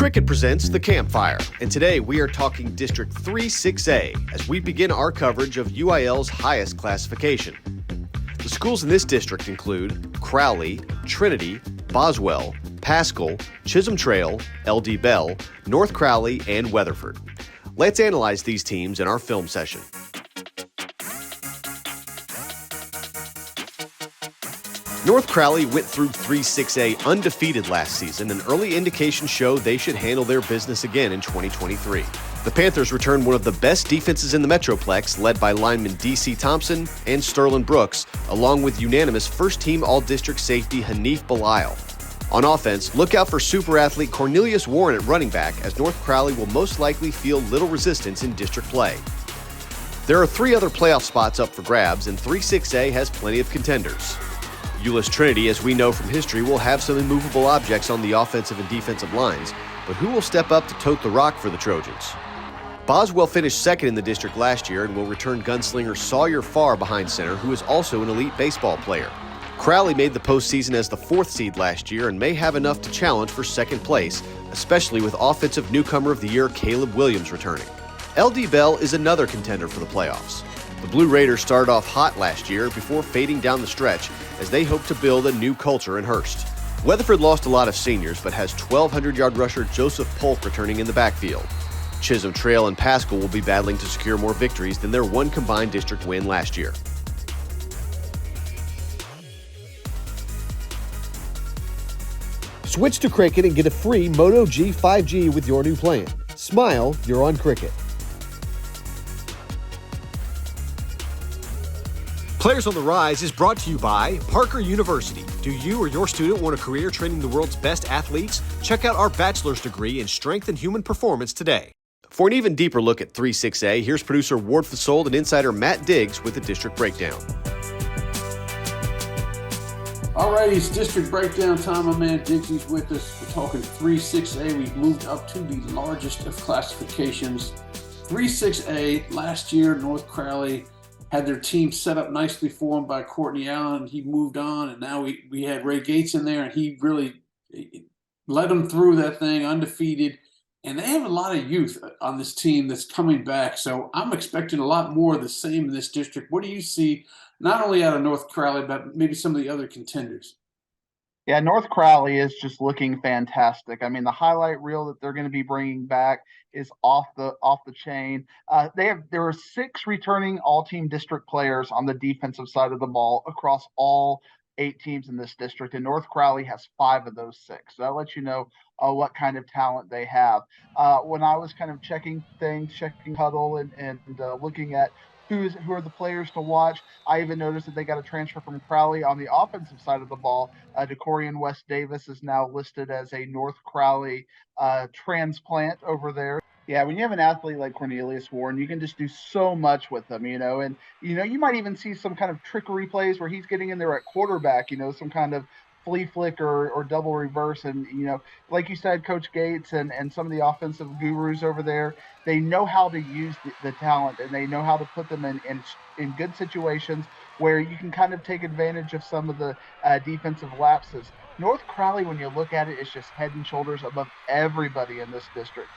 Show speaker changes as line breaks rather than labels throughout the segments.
Cricket presents The Campfire, and today we are talking District 3-6A as we begin our coverage of UIL's highest classification. The schools in this district include Crowley, Trinity, Boswell, Pascal, Chisholm Trail, LD Bell, North Crowley, and Weatherford. Let's analyze these teams in our film session. North Crowley went through 3-6A undefeated last season, and early indications show they should handle their business again in 2023. The Panthers returned one of the best defenses in the Metroplex, led by lineman D.C. Thompson and Sterling Brooks, along with unanimous first-team All-District safety Hanif Belisle. On offense, look out for super athlete Cornelius Warren at running back, as North Crowley will most likely feel little resistance in district play. There are 3 other playoff spots up for grabs, and 3-6A has plenty of contenders. Euless Trinity, as we know from history, will have some immovable objects on the offensive and defensive lines, but who will step up to tote the rock for the Trojans? Boswell finished second in the district last year and will return gunslinger Sawyer Farr behind center, who is also an elite baseball player. Crowley made the postseason as the 4th seed last year and may have enough to challenge for second place, especially with Offensive Newcomer of the Year Caleb Williams returning. LD Bell is another contender for the playoffs. The Blue Raiders started off hot last year before fading down the stretch as they hope to build a new culture in Hurst. Weatherford lost a lot of seniors but has 1,200-yard rusher Joseph Polk returning in the backfield. Chisholm Trail and Pascal will be battling to secure more victories than their one combined district win last year.
Switch to Cricket and get a free Moto G 5G with your new plan. Smile, you're on Cricket.
Players on the Rise is brought to you by Parker University. Do you or your student want a career training the world's best athletes? Check out our bachelor's degree in strength and human performance today. For an even deeper look at 3-6A, here's producer Ward Fasold and insider Matt Diggs with the district breakdown.
All right, it's district breakdown time. My man Diggsy's with us. We're talking 3-6A. We've moved up to the largest of classifications. 3-6A, last year, North Crowley had their team set up nicely for him by Courtney Allen. He moved on, and now we had Ray Gates in there, and he really led them through that thing undefeated. And they have a lot of youth on this team that's coming back. So I'm expecting a lot more of the same in this district. What do you see, not only out of North Crowley, but maybe some of the other contenders?
Yeah, North Crowley is just looking fantastic. I mean, the highlight reel that they're going to be bringing back is off the chain. There are 6 returning all-team district players on the defensive side of the ball across all 8 teams in this district, and North Crowley has 5 of those 6. So that lets you know what kind of talent they have. When I was kind of checking huddle and looking at who are the players to watch, I even noticed that they got a transfer from Crowley on the offensive side of the ball. DeCorian West Davis is now listed as a North Crowley transplant over there. Yeah, when you have an athlete like Cornelius Warren, you can just do so much with them, and you might even see some kind of trickery plays where he's getting in there at quarterback, some kind of flea flick or double reverse. And, like you said, Coach Gates and some of the offensive gurus over there, they know how to use the talent, and they know how to put them in good situations where you can kind of take advantage of some of the defensive lapses. North Crowley, when you look at it, is just head and shoulders above everybody in this district.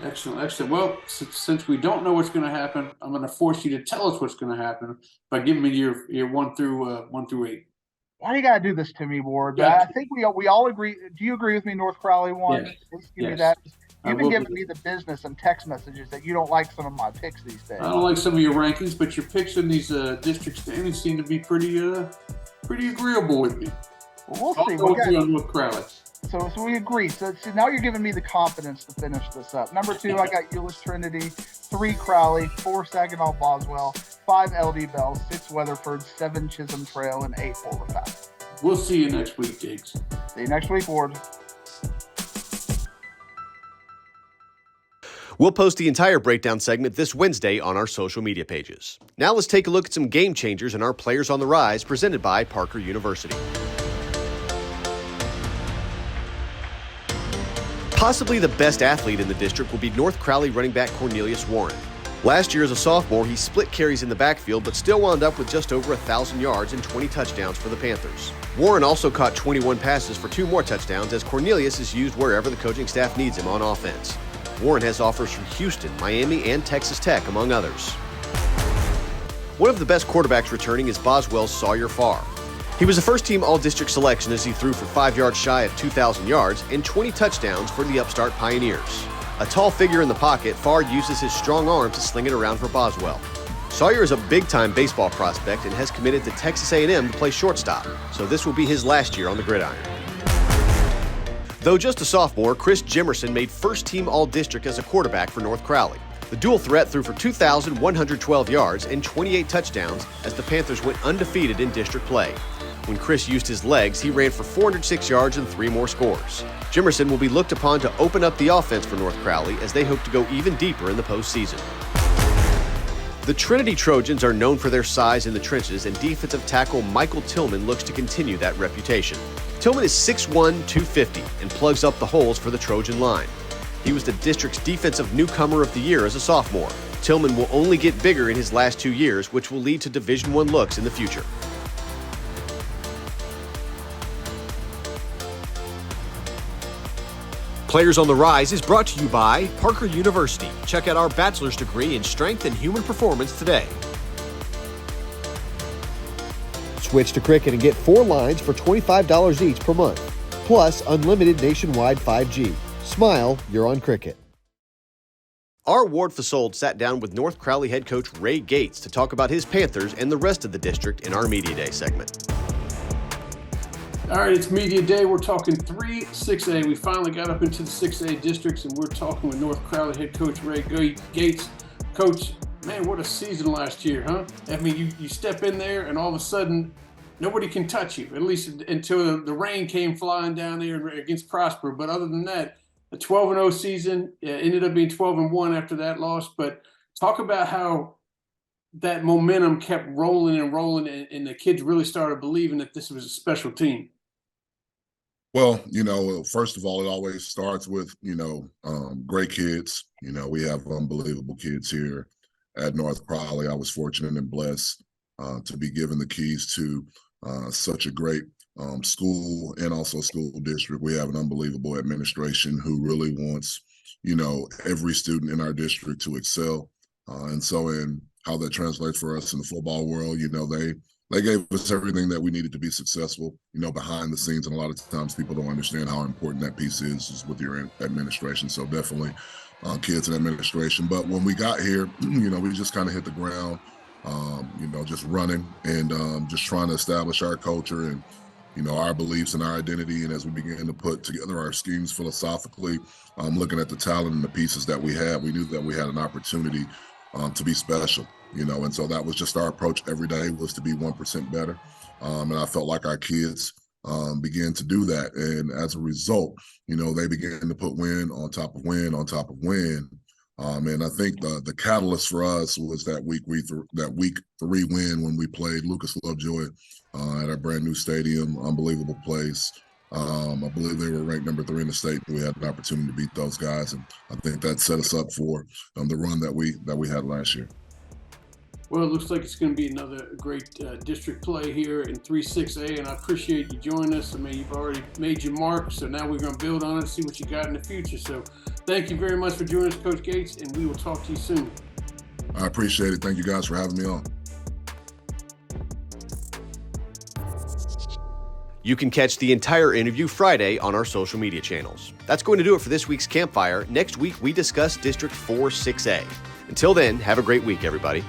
Excellent. Well, since we don't know what's going to happen, I'm going to force you to tell us what's going to happen by giving me your 1 through 8.
Why do you got to do this to me, Ward?
Yeah.
I think we all agree. Do you agree with me, North Crowley won?
Yes.
Just give me that. You've been giving me the business and text messages that you don't like some of my picks these days.
I don't like some of your rankings, but your picks in these district standings seem to be pretty agreeable with me.
Well, we'll see.
I'll go with you on North Crowley.
So we agree. So now you're giving me the confidence to finish this up. Number 2, I got Euless Trinity, 3 Crowley, 4 Saginaw Boswell, 5 LD Bell, 6 Weatherford, 7 Chisholm Trail, and 8 Boulder Pass.
We'll see you next week, Diggs.
See you next week, Ward.
We'll post the entire breakdown segment this Wednesday on our social media pages. Now let's take a look at some game changers and our players on the rise, presented by Parker University. Possibly the best athlete in the district will be North Crowley running back Cornelius Warren. Last year as a sophomore, he split carries in the backfield, but still wound up with just over 1,000 yards and 20 touchdowns for the Panthers. Warren also caught 21 passes for 2 more touchdowns, as Cornelius is used wherever the coaching staff needs him on offense. Warren has offers from Houston, Miami, and Texas Tech, among others. One of the best quarterbacks returning is Boswell's Sawyer Farr. He was a first-team All-District selection as he threw for 5 yards shy of 2,000 yards and 20 touchdowns for the upstart Pioneers. A tall figure in the pocket, Farr uses his strong arm to sling it around for Boswell. Sawyer is a big-time baseball prospect and has committed to Texas A&M to play shortstop, so this will be his last year on the gridiron. Though just a sophomore, Chris Jimerson made first-team All-District as a quarterback for North Crowley. The dual threat threw for 2,112 yards and 28 touchdowns as the Panthers went undefeated in district play. When Chris used his legs, he ran for 406 yards and 3 more scores. Jimerson will be looked upon to open up the offense for North Crowley as they hope to go even deeper in the postseason. The Trinity Trojans are known for their size in the trenches, and defensive tackle Michael Tillman looks to continue that reputation. Tillman is 6'1", 250, and plugs up the holes for the Trojan line. He was the district's Defensive Newcomer of the Year as a sophomore. Tillman will only get bigger in his last 2 years, which will lead to Division I looks in the future. Players on the Rise is brought to you by Parker University. Check out our bachelor's degree in strength and human performance today.
Switch to Cricket and get 4 lines for $25 each per month, plus unlimited nationwide 5G. Smile, you're on Cricket.
Our Ward Fasold sat down with North Crowley head coach Ray Gates to talk about his Panthers and the rest of the district in our Media Day segment.
All right, it's Media Day. We're talking 3 6A. We finally got up into the 6A districts, and we're talking with North Crowley head coach Ray Gates. Coach, man, what a season last year, huh? I mean, you step in there, and all of a sudden, nobody can touch you, at least until the rain came flying down there against Prosper. But other than that, a 12-0 season, ended up being 12-1 after that loss. But talk about how that momentum kept rolling and rolling, and the kids really started believing that this was a special team.
Well, first of all, it always starts with, great kids. We have unbelievable kids here at North Crowley. I was fortunate and blessed to be given the keys to such a great school and also school district. We have an unbelievable administration who really wants, every student in our district to excel. And so in how that translates for us in the football world, they gave us everything that we needed to be successful, behind the scenes. And a lot of times people don't understand how important that piece is with your administration. So definitely kids in administration. But when we got here, we just kind of hit the ground, just running and just trying to establish our culture and, our beliefs and our identity. And as we began to put together our schemes philosophically, looking at the talent and the pieces that we had, we knew that we had an opportunity to be special. And so that was just our approach every day, was to be 1% better. And I felt like our kids began to do that. And as a result, they began to put win on top of win on top of win. And I think the catalyst for us was that week 3 win when we played Lucas Lovejoy at our brand new stadium, unbelievable place. I believe they were ranked number 3 in the state. We had an opportunity to beat those guys, and I think that set us up for the run that we had last year.
Well, it looks like it's going to be another great district play here in 3 6A, and I appreciate you joining us. I mean, you've already made your mark, so now we're going to build on it and see what you got in the future. So thank you very much for joining us, Coach Gates, and we will talk to you soon.
I appreciate it. Thank you guys for having me on.
You can catch the entire interview Friday on our social media channels. That's going to do it for this week's Campfire. Next week, we discuss District 4 6A. Until then, have a great week, everybody.